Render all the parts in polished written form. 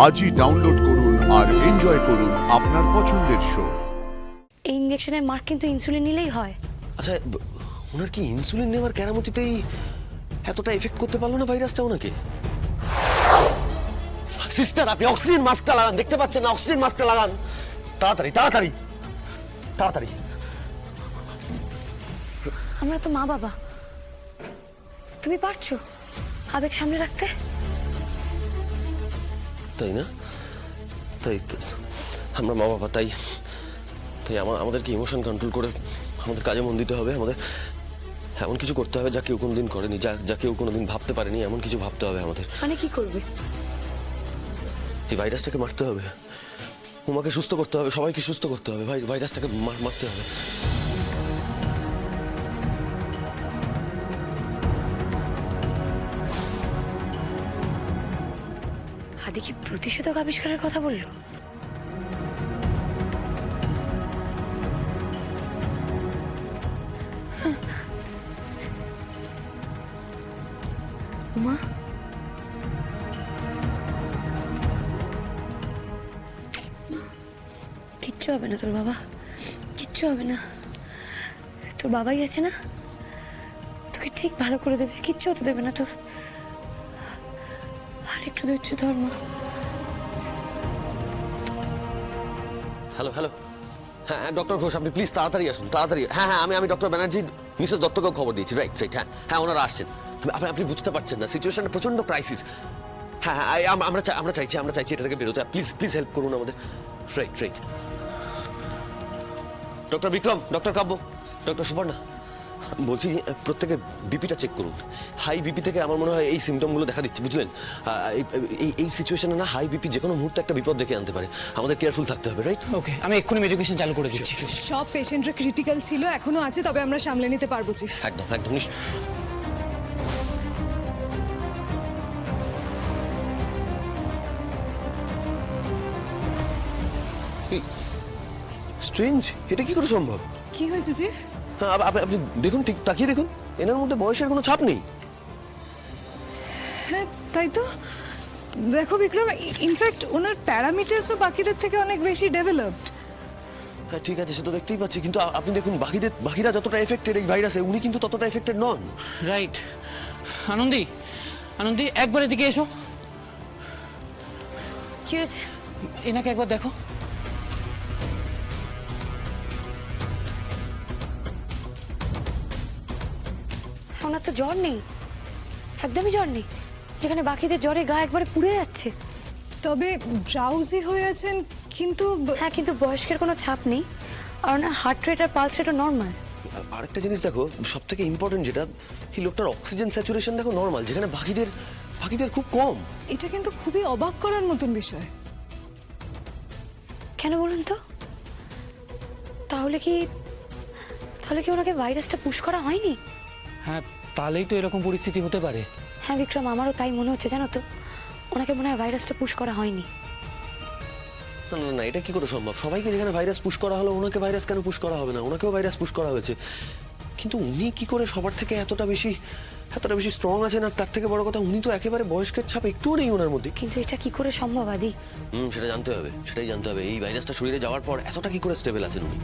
আজই ডাউনলোড করুন আর এনজয় করুন আপনার পছন্দের শো। এই ইনজেকশনের মার্ক কিন্তু ইনসুলিন নিলেই হয়। আচ্ছা, ওনার কি ইনসুলিন নেওয়ার কেরামতিতেই এতটা এফেক্ট করতে পারলো না ভাইরাসটা ওনাকে? সিস্টার, আপনি অক্সিজেন মাস্কটা লাগান, দেখতে পাচ্ছেন না? অক্সিজেন মাস্কটা লাগান তাড়াতাড়ি তাড়াতাড়ি তাড়াতাড়ি। আমরা তো মা বাবা, তুমি পারছো আবেগ সামনে রাখতে? তাই না? তাই আমরা মা বাবা, তাই তাই আমাদেরকে ইমোশন কন্ট্রোল করে আমাদের কাজে মন দিতে হবে। আমাদের এমন কিছু করতে হবে যা কেউ কোনোদিন করেনি, যা কেউ কোনোদিন ভাবতে পারেনি, এমন কিছু ভাবতে হবে আমাদের। মানে কি করবে? এই ভাইরাসটাকে মারতে হবে, উমাকে সুস্থ করতে হবে, সবাইকে সুস্থ করতে হবে, ভাইরাসটাকে মারতে হবে। আদি কি প্রতিষেধক আবিষ্কারের কথা বললো? উমা, কিচ্ছু হবে না তোর বাবা, কিচ্ছু হবে না। তোর বাবাই আছে না, তোকে ঠিক ভালো করে দেবে, কিচ্ছু হতে দেবে না তোর। আর একটু ধৈর্য ধর মা। হ্যালো হ্যালো, হ্যাঁ হ্যাঁ ডক্টর ঘোষ, আপনি প্লিজ তাড়াতাড়ি আসুন, তাড়াতাড়ি। হ্যাঁ হ্যাঁ, আমি ডক্টর ব্যানার্জি মিসেস দত্তকেও খবর দিয়েছি। রাইট রাইট, হ্যাঁ হ্যাঁ, ওনারা আসছেন। আপনি বুঝতে পারছেন না, সিচুয়েশনটা প্রচন্ড ক্রাইসিস। হ্যাঁ হ্যাঁ, আমরা চাইছি এটা থেকে বেরোতে। প্লিজ হেল্প করুন আমাদের। Right right. Doctor Vikram, doctor Kavya, doctor Subarna, বলছি প্রত্যেকে বিপিটা চেক করুন। হাই বিপি থেকে আমার মনে হয় এই সিমটমগুলো দেখা দিচ্ছে, বুঝলেন? এই সিচুয়েশনে না হাই বিপি যে কোনো মুহূর্তে একটা বিপদ ডেকে আনতে পারে, আমাদের কেয়ারফুল থাকতে হবে। রাইট? ওকে, আমি এক্ষুনি মেডিকেশন চালু করে দিচ্ছি। সব পেশেন্টরা ক্রিটিক্যাল ছিল, এখনো আছে, তবে আমরা সামলে নিতে পারবো চিফ। একদম একদম স্ট্রেঞ্জ, এটা কি করে সম্ভব? কি হয়েছে চিফ? হ্যাঁ, আপনি দেখুন, ঠিক তাকিয়ে দেখুন, এনার মধ্যে বয়সের কোনো ছাপ নেই। হ্যাঁ তাই তো। দেখো বিক্রম, ইনফ্যাক্ট ওনার প্যারামিটার্সও বাকিদের থেকে অনেক বেশি ডেভেলপড। হ্যাঁ ঠিক আছে, সে তো দেখতেই পাচ্ছি, কিন্তু আপনি দেখুন বাকিরা যতটা এফেক্টেড এই ভাইরাসে, উনি কিন্তু ততটা এফেক্টেড নন। রাইট। আনন্দি, আনন্দি একবার এদিকে এসো। কি হয়েছে? এনাকে একবার দেখো। ওনার তো জ্বর নেই, একদমই জ্বর নেই, যেখানে বাকিদের জ্বরে গা একবারে পুড়ে যাচ্ছে। তবে ড্রাউজি হয়ে আছেন, কিন্তু হ্যাঁ, কিন্তু বয়স্কের কোনো ছাপ নেই, আর ওনার হার্ট রেট আর পালস রেটও নর্মাল। আরেকটা জিনিস দেখো, সব থেকে ইম্পর্টেন্ট যেটা, এই লোকটার অক্সিজেন স্যাচুরেশন দেখো নর্মাল, যেখানে বাকিদের খুব কম। এটা কিন্তু খুবই অবাক করার মতন বিষয়। কেন বলুন তো? তাহলে কি ওনাকে ভাইরাসটা পুশ করা হয়নি? হ্যাঁ, তাহলেই তো এরকম পরিস্থিতি হতে পারে। হ্যাঁ বিক্রম, আমারও তাই মনে হচ্ছে, জানো তো, ওনাকে মনে হয় ভাইরাসটা পুশ করা হয়নি। না না না, এটা কি করে সম্ভব? সবাইকে যেখানে ভাইরাস পুশ করা হলো, ওনাকে ভাইরাস কেন পুশ করা হবে না? ওনাকেও ভাইরাস পুশ করা হয়েছে, কিন্তু উনি কি করে সবার থেকে এতটা বেশি স্ট্রং আছেন? আর তার থেকে বড় কথা, উনি তো একেবারে বয়স্কের ছাপ একটুও নেই ওনার মধ্যে। কিন্তু এটা কি করে সম্ভব আদি? সেটা জানতে হবে, সেটাই জানতে হবে। এই ভাইরাসটা শরীরে যাওয়ার পর এতটা কি করে স্টেবল আছেন উনি?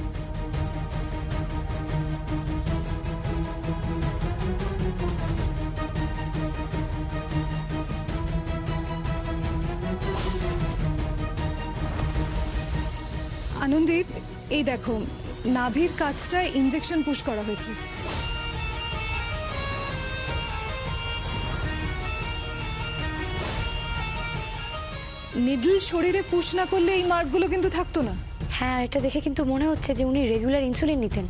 আনন্দীপ, এই দেখো, নাভির কাছটায় ইনজেকশন পুশ করা হয়েছে। নিডল শরীরে পুশ না করলে এই মার্কগুলো কিন্তু থাকতো না। হ্যাঁ, এটা দেখে কিন্তু মনে হচ্ছে যে উনি রেগুলার ইনসুলিন নিতেন।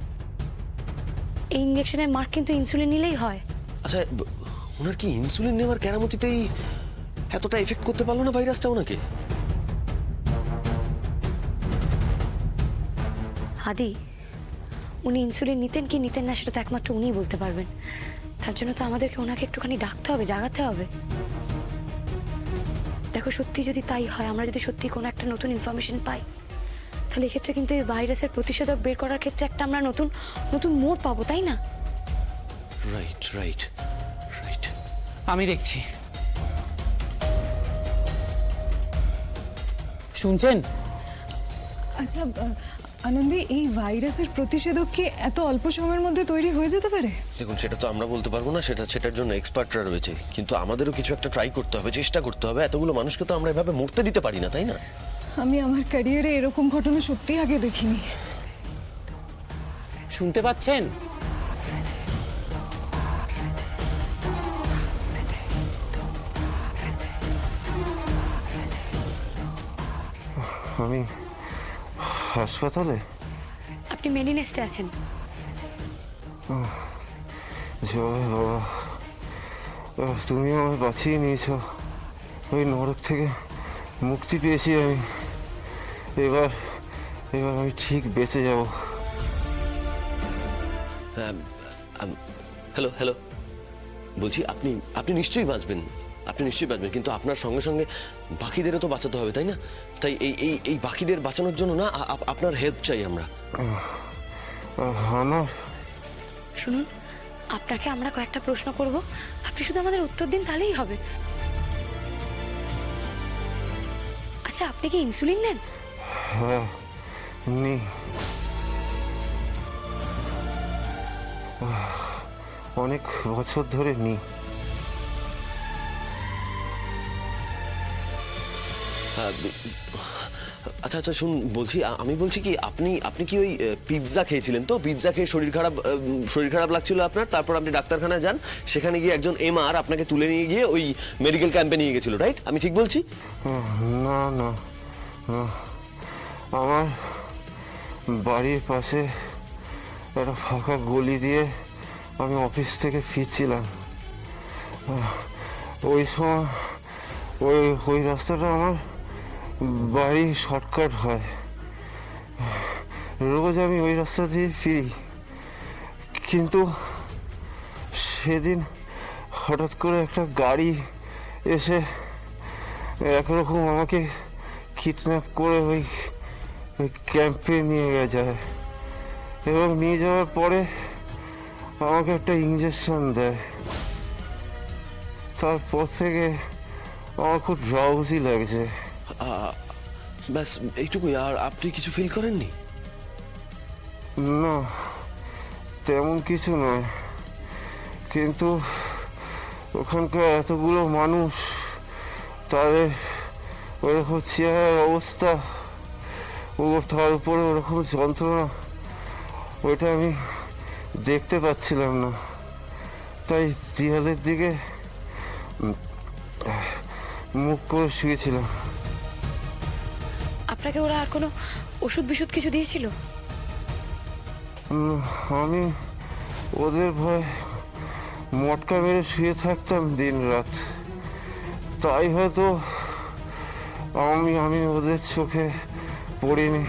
এই ইনজেকশনের মার্ক কিন্তু ইনসুলিন নিলেই হয়। আচ্ছা, ওনার কি ইনসুলিন নেওয়ার কেরামতিতেই এতটা এফেক্ট করতে পারলো না ভাইরাসটা ওনাকে? আদি, উনি ইনসুলিন নিতেন কি নিতেন না সেটা তো একমাত্র উনিই বলতে পারবেন। তার জন্য তো আমাদেরকে ওনাকে একটুখানি ডাকতে হবে, জাগাতে হবে। দেখো, সত্যি যদি তাই হয়, আমরা যদি সত্যি কোনো একটা নতুন ইনফরমেশন পাই, তাহলে এক্ষেত্রে কিন্তু এই ভাইরাসের প্রতিষেধক বের করার ক্ষেত্রে একটা আমরা নতুন মোড় পাবো, তাই না? Right right right. আমি দেখছি। শুনছেন? আচ্ছা আনন্দী, এই ভাইরাসের প্রতিষেধক কি এত অল্প সময়ের মধ্যে তৈরি হয়ে যেতে পারে? দেখুন, সেটা তো আমরা বলতে পারবো না, সেটার জন্য এক্সপার্টরা রয়েছে, কিন্তু আমাদেরও কিছু একটা ট্রাই করতে হবে, চেষ্টা করতে হবে। এতগুলো মানুষকে তো আমরা এভাবে মরতে দিতে পারি না, তাই না? আমি আমার ক্যারিয়ারে এরকম ঘটনা সত্যিই আগে দেখিনি। শুনতে পাচ্ছেন? আমি হাসপাতালে? আপনি মেনি নেস্টে আছেন। জয় বাবা, তুমি আমায় বাঁচিয়ে নিয়েছ, ওই নরক থেকে মুক্তি পেয়েছি আমি। এবার আমি ঠিক বেঁচে যাব। হ্যালো হ্যালো, বলছি আপনি নিশ্চয়ই বাঁচবেন, কিন্তু আপনার সঙ্গে সঙ্গে বাকিদেরও তো বাঁচাতে হবে, তাই না? তাই এই বাকিদের বাঁচানোর জন্য না আপনার হেল্প চাই আমরা। আমার শুনুন, আপনাকে আমরা কয়েকটা প্রশ্ন করব, আপনি শুধু আমাদের উত্তর দিন, তাহলেই হবে। আচ্ছা, আপনি কি ইনসুলিন নেন? হ্যাঁ নি, অনেক বছর ধরে নি। আচ্ছা আচ্ছা, শুন, আমি বলছি কি, আপনি কি ওই পিৎজা খেয়েছিলেন? তো পিৎজা খেয়ে শরীর খারাপ লাগছিল আপনার, তারপর আপনি ডাক্তারখানায় যান, সেখানে গিয়ে একজন এমআর আপনাকে তুলে নিয়ে গিয়ে ওই মেডিকেল ক্যাম্পে নিয়ে গেছিল, রাইট? আমি ঠিক বলছি? না না, আমার বাড়ির পাশে একটা ফাঁকা গলি দিয়ে আমি অফিস থেকে ফিরছিলাম। ওই সময় ওই রাস্তাটা আমার বাড়ি শর্টকাট হয়, রোজ আমি ওই রাস্তা দিয়ে ফিরি। কিন্তু সেদিন হঠাৎ করে একটা গাড়ি এসে একরকম আমাকে কিডন্যাপ করে ওই ক্যাম্পে নিয়ে যায়, এবং নিয়ে যাওয়ার পরে আমাকে একটা ইঞ্জেকশন দেয়। তারপর থেকে আমার খুব ড্রাউজি লাগছে। ব্যাস এইটুকুই? আর আপনি কিছু ফিল করেননি? না, তেমন কিছু নয়, কিন্তু ওখানকার এতগুলো মানুষ, তাদের ওরকম চেহারার অবস্থা, তার উপরে ওরকম যন্ত্রণা, ওইটা আমি দেখতে পাচ্ছিলাম না, তাই দেয়ালের দিকে মুখ করে শুয়েছিলাম। আপনাকে ওরা আর কোনো ওষুধ বিশুধ কিছু দিয়েছিল? আমি ওদের ভয়ে মটকা মেরে শুয়ে থাকতাম দিন রাত, তাই হয়তো আমি ওদের চোখে পড়িনি।